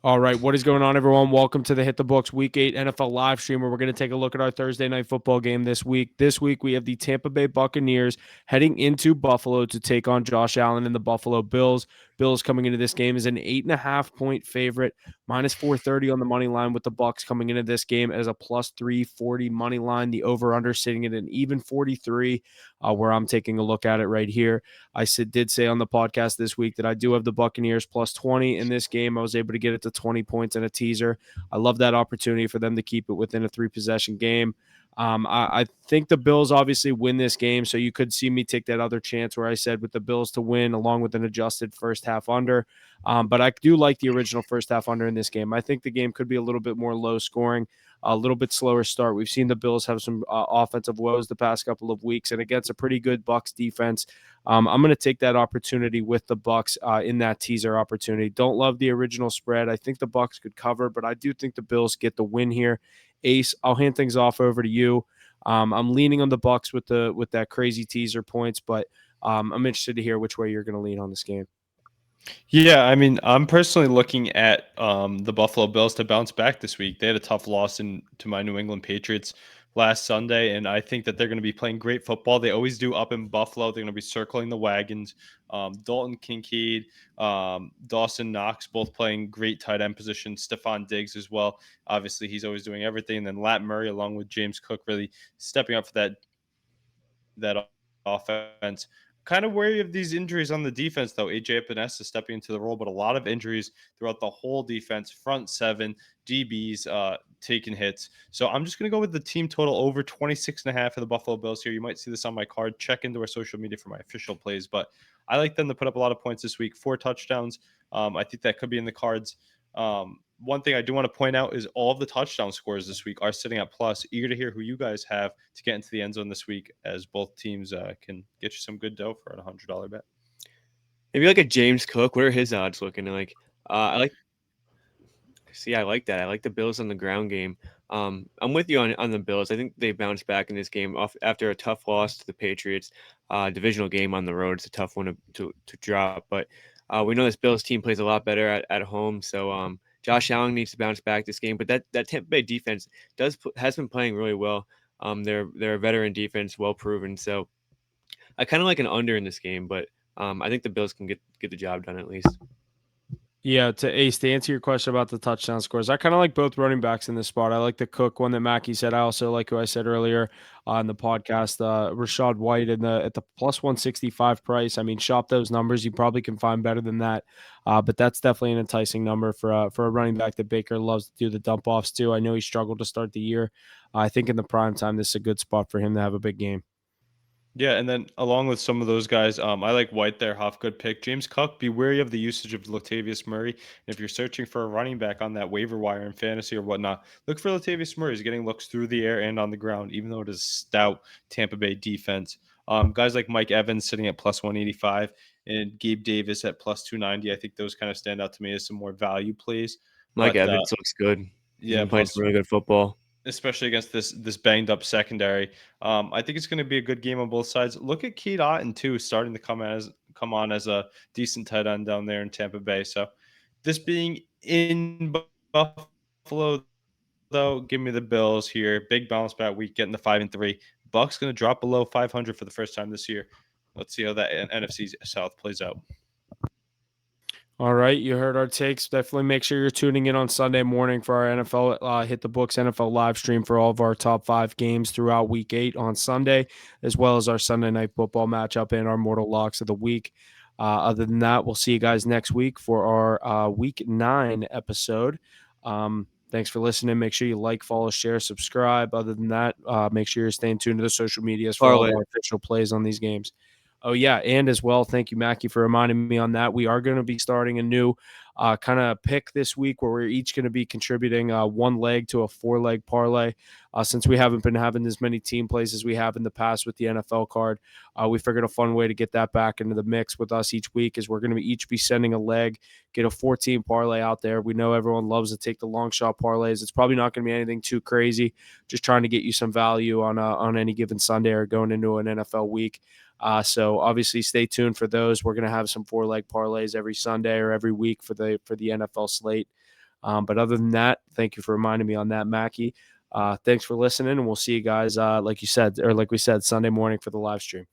All right, what is going on, everyone? Welcome to the Hit the Books Week 8 NFL live stream, where we're going to take a look at our Thursday night football game this week. This week, we have the Tampa Bay Buccaneers heading into Buffalo to take on Josh Allen and the Buffalo Bills. Bills coming into this game as an 8.5-point favorite, minus 430 on the money line, with the Bucs coming into this game as a plus 340 money line. The over-under sitting at an even 43, where I'm taking a look at it right here. I did say on the podcast this week that I do have the Buccaneers plus 20 in this game. I was able to get it to 20 points in a teaser. I love that opportunity for them to keep it within a 3-possession game. I think the Bills obviously win this game, so you could see me take that other chance where I said with the Bills to win along with an adjusted first half under. But I do like the original first half under in this game. I think the game could be a little bit more low scoring, a little bit slower start. We've seen the Bills have some offensive woes the past couple of weeks, and against a pretty good Bucs defense, I'm going to take that opportunity with the Bucs in that teaser opportunity. Don't love the original spread. I think the Bucs could cover, but I do think the Bills get the win here. Ace, I'll hand things off over to you. I'm leaning on the Bucs with that crazy teaser points, but I'm interested to hear which way you're going to lean on this game. Yeah, I mean, I'm personally looking at the Buffalo Bills to bounce back this week. They had a tough loss to my New England Patriots last Sunday, and I think that they're going to be playing great football. They always do up in Buffalo. They're going to be circling the wagons. Dalton Kincaid, Dawson Knox, both playing great tight end position. Stephon Diggs as well. Obviously, he's always doing everything. And then Lat Murray, along with James Cook, really stepping up for that offense. Kind of wary of these injuries on the defense, though. AJ Epinesa stepping into the role, but a lot of injuries throughout the whole defense. Front seven, DBs taking hits. So I'm just going to go with the team total over 26.5 for the Buffalo Bills here. You might see this on my card. Check into our social media for my official plays, but I like them to put up a lot of points this week. 4 touchdowns. I think that could be in the cards. One thing I do want to point out is all of the touchdown scores this week are sitting at plus. Eager to hear who you guys have to get into the end zone this week, as both teams can get you some good dough for a $100 bet. Maybe like a James Cook. What are his odds looking like? I like. See, I like that. I like the Bills on the ground game. I'm with you on the Bills. I think they bounced back in this game off after a tough loss to the Patriots. Divisional game on the road. It's a tough one to drop, but we know this Bills team plays a lot better at home. So Josh Allen needs to bounce back this game. But that Tampa Bay defense has been playing really well. They're a veteran defense, well proven. So I kind of like an under in this game, but I think the Bills can get the job done at least. Yeah, to Ace, to answer your question about the touchdown scores, I kind of like both running backs in this spot. I like the Cook one that Mackie said. I also like who I said earlier on the podcast, Rashad White at the plus 165 price. I mean, shop those numbers. You probably can find better than that, but that's definitely an enticing number for a running back that Baker loves to do the dump offs too. I know he struggled to start the year. I think in the prime time, this is a good spot for him to have a big game. Yeah, and then along with some of those guys, I like White there. Huff, good pick. James Cook, be wary of the usage of Latavius Murray. And if you're searching for a running back on that waiver wire in fantasy or whatnot, look for Latavius Murray. He's getting looks through the air and on the ground, even though it is stout Tampa Bay defense. Guys like Mike Evans sitting at plus 185 and Gabe Davis at plus 290. I think those kind of stand out to me as some more value plays. Mike But Evans looks good. He's yeah, been playing some plus really good football. especially against this banged up secondary. I think it's going to be a good game on both sides. Look at Keith Otten too, starting to come on as a decent tight end down there in Tampa Bay. So this being in Buffalo, though, give me the Bills here. Big bounce back week, getting the 5-3. Bucks going to drop below 500 for the first time this year. Let's see how that NFC South plays out. All right, you heard our takes. Definitely make sure you're tuning in on Sunday morning for our NFL Hit the Books NFL live stream for all of our top 5 games throughout Week 8 on Sunday, as well as our Sunday night football matchup and our Mortal Locks of the week. Other than that, we'll see you guys next week for our Week 9 episode. Thanks for listening. Make sure you like, follow, share, subscribe. Other than that, make sure you're staying tuned to the social medias for all of Parlay. our official plays on these games. Oh, yeah. And as well, thank you, Mackie, for reminding me on that. We are going to be starting a new kind of pick this week where we're each going to be contributing one leg to a 4-leg parlay. Since we haven't been having as many team plays as we have in the past with the NFL card, we figured a fun way to get that back into the mix with us each week is we're going to each be sending a leg, get a 14 parlay out there. We know everyone loves to take the long shot parlays. It's probably not going to be anything too crazy, just trying to get you some value on any given Sunday or going into an NFL week. So obviously stay tuned for those. We're going to have some 4-leg parlays every Sunday or every week for the NFL slate. But other than that, thank you for reminding me on that, Mackie. Thanks for listening, and we'll see you guys, like we said, Sunday morning for the live stream.